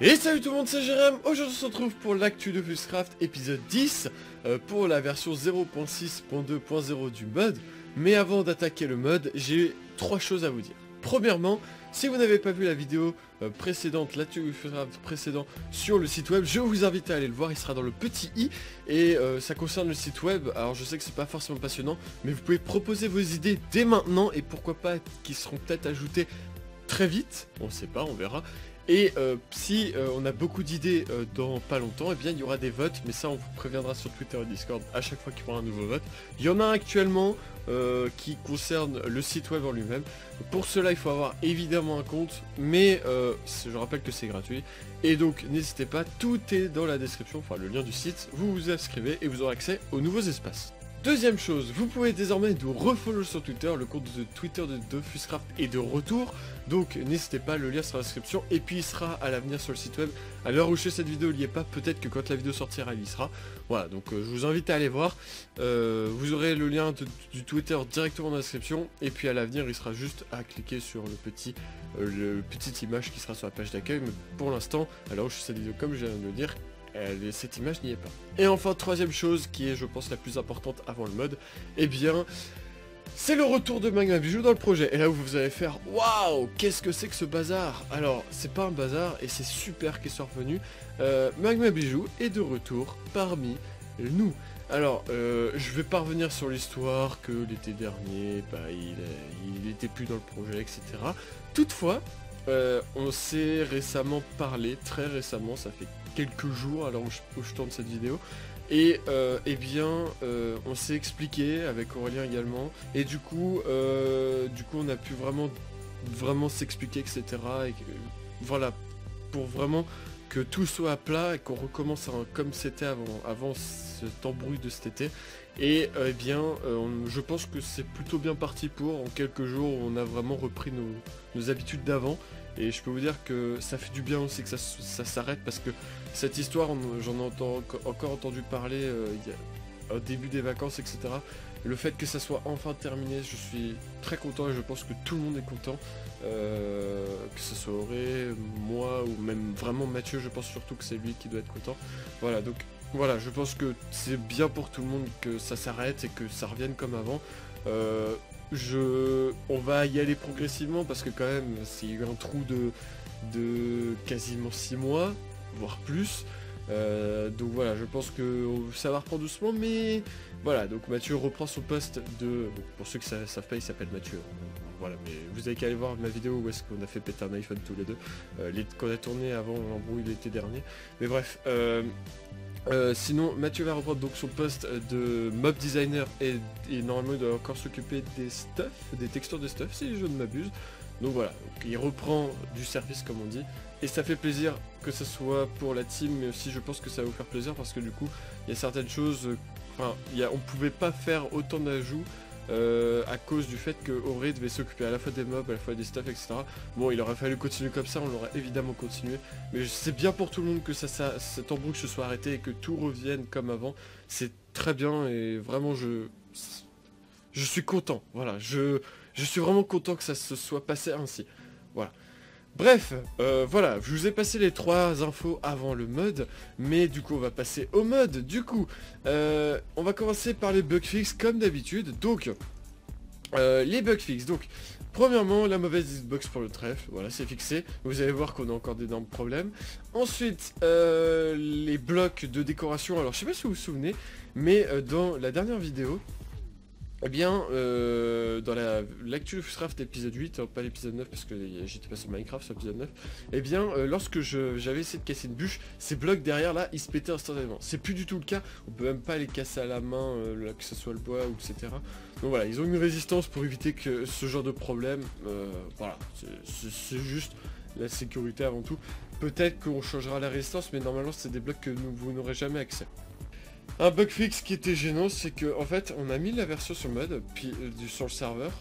Et salut tout le monde, c'est Jérém. Aujourd'hui on se retrouve pour l'actu de Fuscraft épisode 10 pour la version 0.6.2.0 du mode. Mais avant d'attaquer le mode, j'ai trois choses à vous dire. Premièrement, si vous n'avez pas vu la vidéo précédente, l'actu de Fuscraft précédent sur le site web, je vous invite à aller le voir, il sera dans le petit i. Et ça concerne le site web, alors je sais que c'est pas forcément passionnant, mais vous pouvez proposer vos idées dès maintenant et pourquoi pas qui seront peut-être ajoutées très vite, on sait pas, on verra. Et si on a beaucoup d'idées dans pas longtemps, eh bien il y aura des votes, mais ça on vous préviendra sur Twitter et Discord à chaque fois qu'il y aura un nouveau vote. Il y en a un actuellement qui concerne le site web en lui-même. Pour cela il faut avoir évidemment un compte, mais je rappelle que c'est gratuit. Et donc n'hésitez pas, tout est dans la description, enfin le lien du site, vous vous inscrivez et vous aurez accès aux nouveaux espaces. Deuxième chose, vous pouvez désormais nous refollow sur Twitter, le compte de Twitter de Fuscraft est de retour, donc n'hésitez pas, le lien sera dans la description, et puis il sera à l'avenir sur le site web. À l'heure où je fais cette vidéo, il n'y est pas, peut-être que quand la vidéo sortira, il y sera. Voilà, donc je vous invite à aller voir, vous aurez le lien du Twitter directement dans la description, et puis à l'avenir, il sera juste à cliquer sur le petite image qui sera sur la page d'accueil, mais pour l'instant, à l'heure où je fais cette vidéo, comme je viens de le dire, cette image n'y est pas. Et enfin, troisième chose qui est je pense la plus importante avant le mode, eh bien c'est le retour de Magma Bijou dans le projet. Et là où vous allez faire waouh, qu'est-ce que c'est que ce bazar? Alors c'est pas un bazar et c'est super qu'il soit revenu. Magma Bijou est de retour parmi nous. Alors je vais pas revenir sur l'histoire que l'été dernier bah, il était plus dans le projet, etc. Toutefois on s'est récemment parlé, très récemment, ça fait quelques jours alors où je tourne cette vidéo, et eh bien on s'est expliqué avec Aurélien également, et du coup on a pu vraiment s'expliquer, etc. et voilà, pour vraiment que tout soit à plat et qu'on recommence comme c'était avant cet embrouille de cet été. Et eh bien je pense que c'est plutôt bien parti pour, en quelques jours on a vraiment repris nos habitudes d'avant. Et je peux vous dire que ça fait du bien aussi que ça s'arrête, parce que cette histoire, j'en ai encore entendu parler au début des vacances, etc. Le fait que ça soit enfin terminé, je suis très content et je pense que tout le monde est content. Que ce soit Auré, moi ou même vraiment Mathieu, je pense surtout que c'est lui qui doit être content. Voilà, donc voilà, je pense que c'est bien pour tout le monde que ça s'arrête et que ça revienne comme avant. On va y aller progressivement parce que quand même s'il y a eu un trou de quasiment 6 mois, voire plus. Donc voilà, je pense que ça va reprendre doucement, mais voilà, donc Mathieu reprend son poste de... Pour ceux qui ne savent pas, il s'appelle Mathieu. Voilà, mais vous avez qu'à aller voir ma vidéo où est-ce qu'on a fait péter un iPhone tous les deux, qu'on a tourné avant l'embrouille l'été dernier. Mais bref, sinon Mathieu va reprendre donc son poste de mob designer et normalement il doit encore s'occuper des stuff, des textures de stuff si je ne m'abuse. Donc voilà, donc il reprend du service comme on dit, et ça fait plaisir que ce soit pour la team, mais aussi je pense que ça va vous faire plaisir parce que du coup il y a certaines choses, enfin on pouvait pas faire autant d'ajouts à cause du fait que Auré devait s'occuper à la fois des mobs, à la fois des stuff, etc. Bon, il aurait fallu continuer comme ça, on l'aurait évidemment continué, mais c'est bien pour tout le monde que cet embrouille se soit arrêté et que tout revienne comme avant. C'est très bien et vraiment je suis content, voilà, je suis vraiment content que ça se soit passé ainsi, voilà. Bref, voilà, je vous ai passé les 3 infos avant le mode, mais du coup on va passer au mode. Du coup, on va commencer par les bug fixes comme d'habitude. Donc, les bug fixes, donc, premièrement, la mauvaise hitbox pour le trèfle, voilà, c'est fixé. Vous allez voir qu'on a encore d'énormes problèmes. Ensuite, les blocs de décoration, alors je sais pas si vous vous souvenez, mais dans la dernière vidéo, eh bien, dans l'actu de Fuscraft épisode 8, pas l'épisode 9 parce que j'étais pas sur Minecraft sur l'épisode 9, eh bien, lorsque j'avais essayé de casser une bûche, ces blocs derrière là, ils se pétaient instantanément. C'est plus du tout le cas, on peut même pas les casser à la main, là, que ce soit le bois ou etc. Donc voilà, ils ont une résistance pour éviter que ce genre de problème, voilà, c'est juste la sécurité avant tout. Peut-être qu'on changera la résistance, mais normalement c'est des blocs que vous n'aurez jamais accès. Un bug fixe qui était gênant, c'est que en fait on a mis la version sur le mode, puis sur le serveur,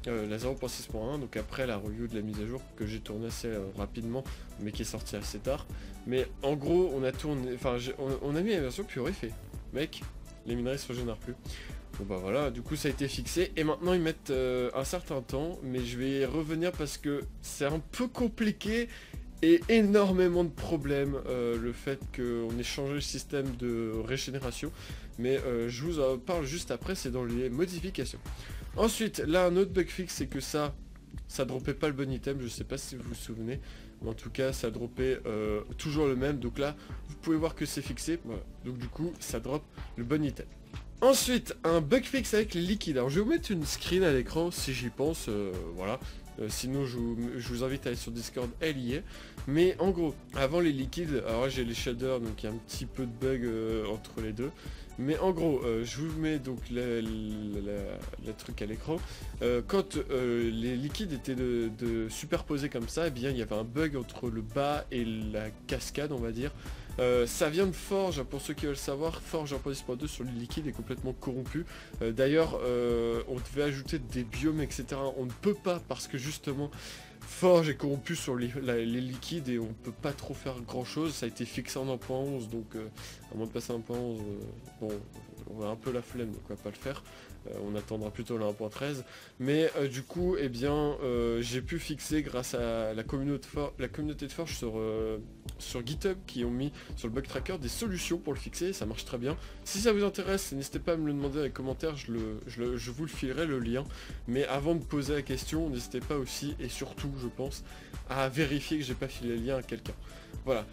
la 0.6.1, donc après la review de la mise à jour que j'ai tourné assez rapidement, mais qui est sortie assez tard. Mais en gros on a tourné, enfin on a mis la version puis aurait fait, mec, les minerais se régénèrent plus. Bon bah voilà, du coup ça a été fixé, et maintenant ils mettent un certain temps, mais je vais revenir parce que c'est un peu compliqué. et énormément de problèmes, le fait qu'on ait changé le système de régénération, mais je vous en parle juste après, c'est dans les modifications. Ensuite, là un autre bug fixe, c'est que ça droppait pas le bon item, je sais pas si vous vous souvenez, mais en tout cas ça droppait toujours le même, donc là vous pouvez voir que c'est fixé, voilà. Donc du coup ça drop le bon item. Ensuite, un bug fixe avec les liquides. Alors je vais vous mettre une screen à l'écran si j'y pense, voilà. Sinon je vous invite à aller sur Discord, elle y est. Mais en gros, avant les liquides, alors là j'ai les shaders, donc il y a un petit peu de bug entre les deux. Mais en gros, je vous mets donc le truc à l'écran. Quand les liquides étaient superposés comme ça, eh bien il y avait un bug entre le bas et la cascade, on va dire. Ça vient de Forge, pour ceux qui veulent savoir, Forge 1.6.2 sur les liquides est complètement corrompu. D'ailleurs, on devait ajouter des biomes, etc. On ne peut pas parce que justement, Forge est corrompu sur les liquides et on peut pas trop faire grand chose. Ça a été fixé en 1.11, donc à moins de passer en 1.11, bon, on a un peu la flemme, donc on va pas le faire. On attendra plutôt la 1.13, mais du coup, eh bien, j'ai pu fixer grâce à la communauté de Forge sur GitHub, qui ont mis sur le bug tracker des solutions pour le fixer, ça marche très bien. Si ça vous intéresse, n'hésitez pas à me le demander dans les commentaires, je vous le filerai le lien. Mais avant de poser la question, n'hésitez pas aussi, et surtout je pense, à vérifier que j'ai pas filé le lien à quelqu'un. Voilà.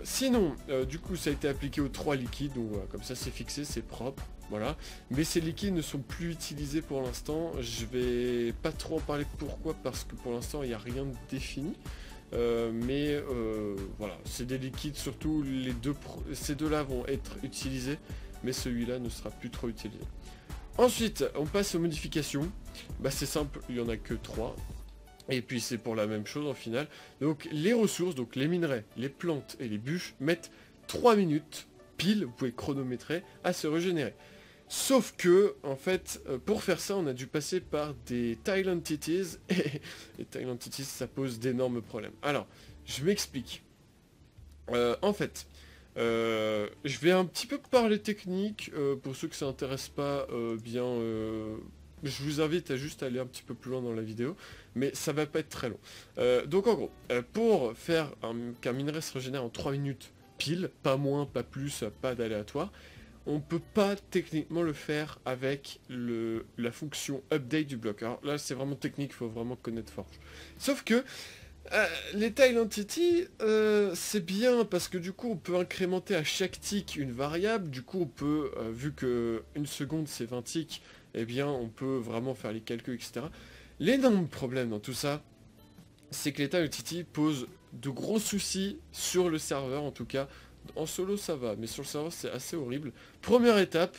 Sinon, du coup ça a été appliqué aux 3 liquides, donc voilà, comme ça c'est fixé, c'est propre. Voilà, mais ces liquides ne sont plus utilisés pour l'instant. Je vais pas trop en parler, pourquoi, parce que pour l'instant il n'y a rien de défini. Mais voilà, c'est des liquides, surtout ces deux-là vont être utilisés, mais celui-là ne sera plus trop utilisé. Ensuite, on passe aux modifications. Bah c'est simple, il n'y en a que 3. Et puis c'est pour la même chose en final. Donc les ressources, donc les minerais, les plantes et les bûches mettent 3 minutes pile, vous pouvez chronométrer, à se régénérer. Sauf que, en fait, pour faire ça, on a dû passer par des tile entities, et les tile entities, ça pose d'énormes problèmes. Alors, je m'explique. En fait, je vais un petit peu parler technique, pour ceux que ça intéresse pas, bien, je vous invite à juste aller un petit peu plus loin dans la vidéo, mais ça va pas être très long. Donc en gros, pour faire qu'un minerai se régénère en 3 minutes pile, pas moins, pas plus, pas d'aléatoire, on peut pas techniquement le faire avec la fonction update du bloc. Alors là c'est vraiment technique, il faut vraiment connaître Forge. Sauf que les tile entity, c'est bien parce que du coup on peut incrémenter à chaque tick une variable. Du coup on peut, vu que une seconde c'est 20 ticks, eh bien on peut vraiment faire les calculs, etc. L'énorme problème dans tout ça, c'est que les tile entity posent de gros soucis sur le serveur, en tout cas. En solo ça va, mais sur le serveur c'est assez horrible. Première étape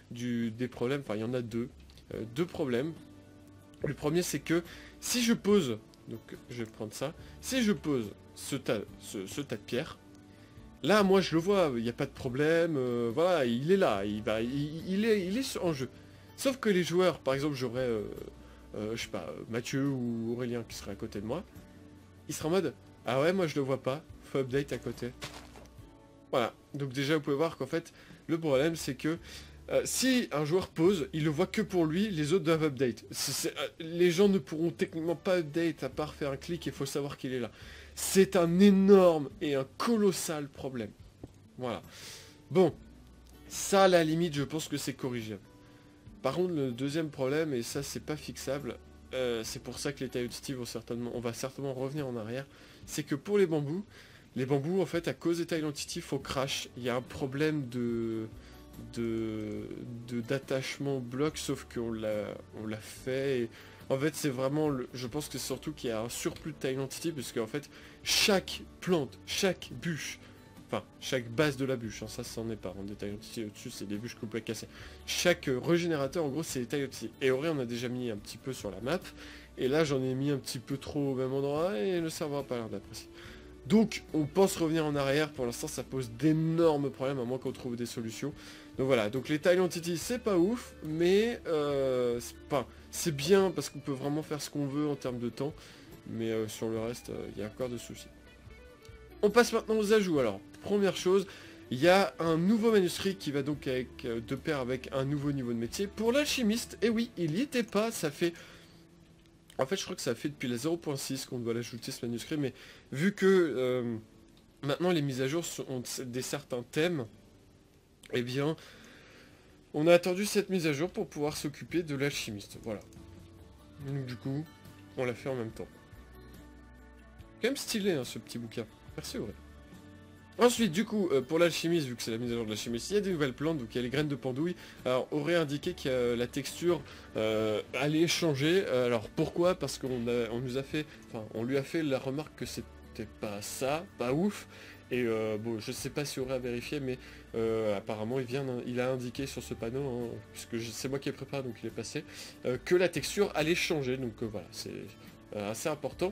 des problèmes, enfin il y en a deux problèmes. Le premier c'est que si je pose, donc je vais prendre ça, si je pose ce tas de pierres, là moi je le vois, il n'y a pas de problème, voilà, il est là, il est en jeu. Sauf que les joueurs, par exemple j'aurais, je sais pas, Mathieu ou Aurélien qui serait à côté de moi, il sera en mode, ah ouais moi je le vois pas, faut update à côté. Voilà, donc déjà vous pouvez voir qu'en fait, le problème c'est que si un joueur pose, il le voit que pour lui, les autres doivent update. Les gens ne pourront techniquement pas update à part faire un clic, il faut savoir qu'il est là. C'est un énorme et un colossal problème. Voilà. Bon, ça à la limite je pense que c'est corrigeable. Par contre le deuxième problème, et ça c'est pas fixable, c'est pour ça que les tile entity on va certainement revenir en arrière, c'est que pour les bambous en fait à cause des tile entity faut crash. Il y a un problème d'attachement bloc, sauf qu'on l'a fait et en fait c'est vraiment je pense que c'est surtout qu'il y a un surplus de tile entity parce qu'en fait chaque plante, chaque bûche, enfin chaque base de la bûche, hein, ça c'en est pas, on des tile entity au-dessus c'est des bûches complètes cassées. Chaque régénérateur en gros c'est des tile entity. Et Auré on a déjà mis un petit peu sur la map et là j'en ai mis un petit peu trop au même endroit et le serveur a pas l'air d'apprécier. Donc on pense revenir en arrière, pour l'instant ça pose d'énormes problèmes à moins qu'on trouve des solutions. Donc voilà, donc les tile entity c'est pas ouf, mais c'est bien parce qu'on peut vraiment faire ce qu'on veut en termes de temps, mais sur le reste il y a encore de soucis. On passe maintenant aux ajouts. Alors première chose, il y a un nouveau manuscrit qui va donc de pair avec un nouveau niveau de métier pour l'alchimiste. Et oui, il n'y était pas, ça fait En fait, je crois que ça fait depuis la 0.6 qu'on doit l'ajouter ce manuscrit, mais vu que maintenant les mises à jour ont des certains thèmes, eh bien, on a attendu cette mise à jour pour pouvoir s'occuper de l'alchimiste. Voilà. Donc du coup, on l'a fait en même temps. Quand même stylé hein, ce petit bouquin. Merci Auré. Ensuite, du coup, pour l'alchimiste, vu que c'est la mise à jour de l'alchimiste, il y a des nouvelles plantes, donc il y a les graines de pendouille. Alors, aurait indiqué que la texture allait changer. Alors, pourquoi? Parce qu'on nous a fait, enfin, on lui a fait la remarque que c'était pas ça, pas ouf. Et bon, je sais pas si aurait à vérifier, mais apparemment, il a indiqué sur ce panneau, hein, puisque c'est moi qui ai préparé, donc il est passé, que la texture allait changer. Donc voilà, c'est assez important.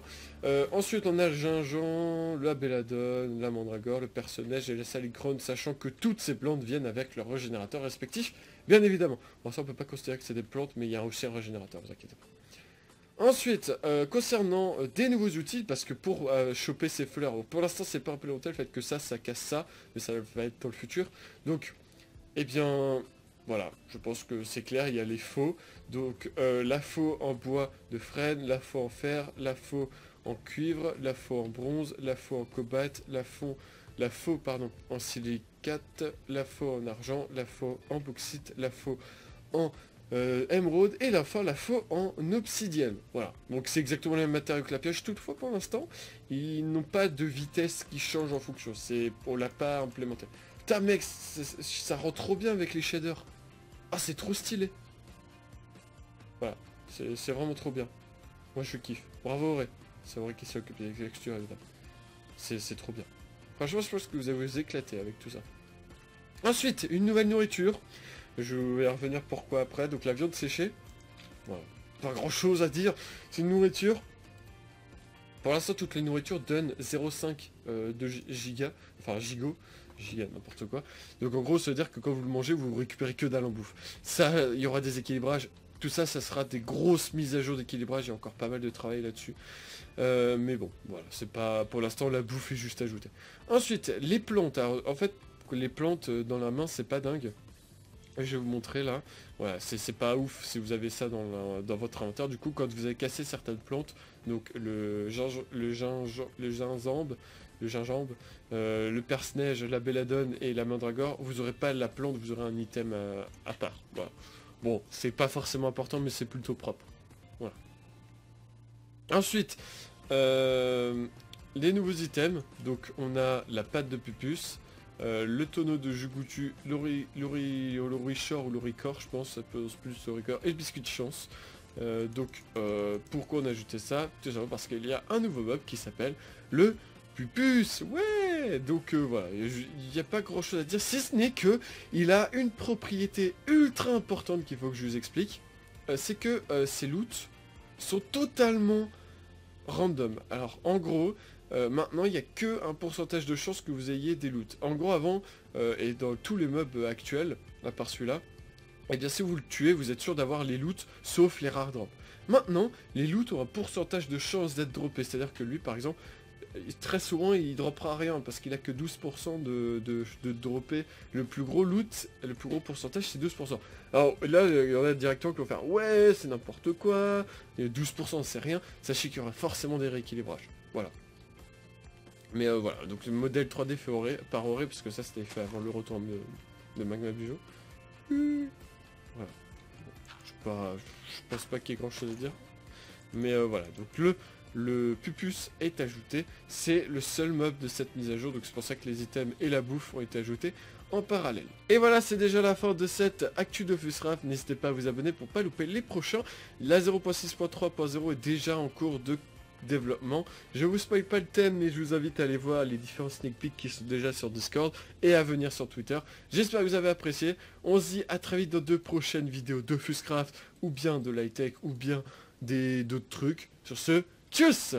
Ensuite on a le gingembre, la belladone, la mandragore, le personnage et la salicrone, sachant que toutes ces plantes viennent avec leur régénérateur respectif, bien évidemment. Bon ça on peut pas considérer que c'est des plantes, mais il y a aussi un régénérateur, vous inquiétez pas. Ensuite, concernant des nouveaux outils, parce que pour choper ces fleurs, bon, pour l'instant c'est pas implémenté le fait que ça casse ça, mais ça va être dans le futur. Donc, eh bien, voilà, je pense que c'est clair, il y a les faux. Donc la faux en bois de frêne, la faux en fer, la faux en cuivre, la faux en bronze, la faux en cobalt, la faux en silicate, la faux en argent, la faux en bauxite, la faux en émeraude et la faux en obsidienne. Voilà, donc c'est exactement le même matériau que la pioche. Toutefois pour l'instant, ils n'ont pas de vitesse qui change en fonction, on l'a pas implémenté. Putain mec, ça rend trop bien avec les shaders. Ah c'est trop stylé. Voilà, c'est vraiment trop bien. Moi je kiffe. Bravo Auré. C'est vrai qu'il s'est occupé des textures évidemment. C'est trop bien. Franchement je pense que vous avez vous éclaté avec tout ça. Ensuite, une nouvelle nourriture. Je vais revenir pourquoi après. Donc la viande séchée. Voilà. Pas grand chose à dire. C'est une nourriture. Pour l'instant toutes les nourritures donnent 0,5 de giga. Enfin giga n'importe quoi. Donc en gros ça veut dire que quand vous le mangez vous récupérez que dalle en bouffe. Ça, il y aura des équilibrages. Tout ça, ça sera des grosses mises à jour d'équilibrage, il y a encore pas mal de travail là-dessus. Mais bon, voilà, c'est pas... Pour l'instant, la bouffe est juste ajoutée. Ensuite, les plantes. Alors, en fait, les plantes dans la main, c'est pas dingue. Je vais vous montrer là. Voilà, c'est pas ouf si vous avez ça dans votre inventaire. Du coup, quand vous avez cassé certaines plantes, donc le gingembre, le perce-neige, la belladone et la mandragore, vous aurez pas la plante, vous aurez un item à part. Voilà. Bon, c'est pas forcément important, mais c'est plutôt propre. Voilà. Ensuite, les nouveaux items. Donc, on a la pâte de pupus, le tonneau de Jugutu, l'oricor ou l'oricor, je pense, ça peut plus l'oricor, et le biscuit de chance. Donc, pourquoi on a ajouté ça? Tout simplement parce qu'il y a un nouveau mob qui s'appelle le Pupus, ouais. Donc voilà, il n'y a pas grand chose à dire, si ce n'est que il a une propriété ultra importante qu'il faut que je vous explique. C'est que ces loots sont totalement random. Alors en gros, maintenant il n'y a que un pourcentage de chance que vous ayez des loots. En gros avant, et dans tous les mobs actuels, à part celui-là, et bien si vous le tuez, vous êtes sûr d'avoir les loots, sauf les rares drops. Maintenant, les loots ont un pourcentage de chance d'être droppés, c'est-à-dire que lui par exemple, très souvent il droppera rien parce qu'il a que 12% de dropper. Le plus gros loot, le plus gros pourcentage c'est 12%. Alors là il y en a directement qui vont faire ouais c'est n'importe quoi, 12% c'est rien, sachez qu'il y aura forcément des rééquilibrages. Voilà. Mais voilà, donc le modèle 3D fait par Auré, parce que ça c'était fait avant le retour de Magma Bujo. Voilà. Je pense pas qu'il y ait grand chose à dire. Mais voilà, donc le pupus est ajouté, c'est le seul mob de cette mise à jour, donc c'est pour ça que les items et la bouffe ont été ajoutés en parallèle. Et voilà, c'est déjà la fin de cette actu de Fuscraft, n'hésitez pas à vous abonner pour pas louper les prochains. La 0.6.3.0 est déjà en cours de développement. Je vous spoil pas le thème, mais je vous invite à aller voir les différents sneak peeks qui sont déjà sur Discord et à venir sur Twitter. J'espère que vous avez apprécié. On se dit à très vite dans de prochaines vidéos de Fuscraft, ou bien de l'high-tech, ou bien d'autres trucs. Sur ce, tchuss!